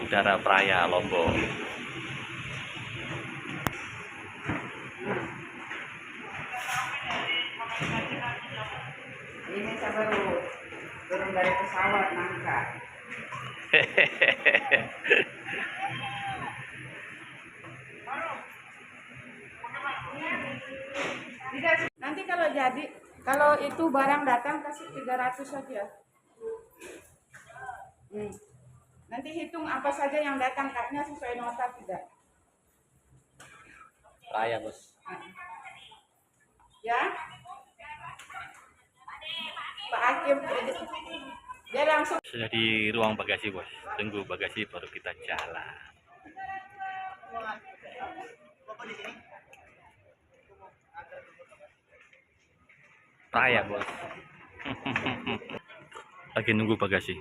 udara Praia, Lombok. Ini saya baru turun dari pesawat nangka. Nanti kalau jadi, kalau itu barang datang kasih 300 saja. Nanti hitung apa saja yang datang, kaknya sesuai nota tidak? Praia, Bos. Ya, Pak Hakim, dia langsung. Sudah di ruang bagasi, Bos. Tunggu bagasi baru kita jalan. Praia, Bos. Lagi nunggu bagasi.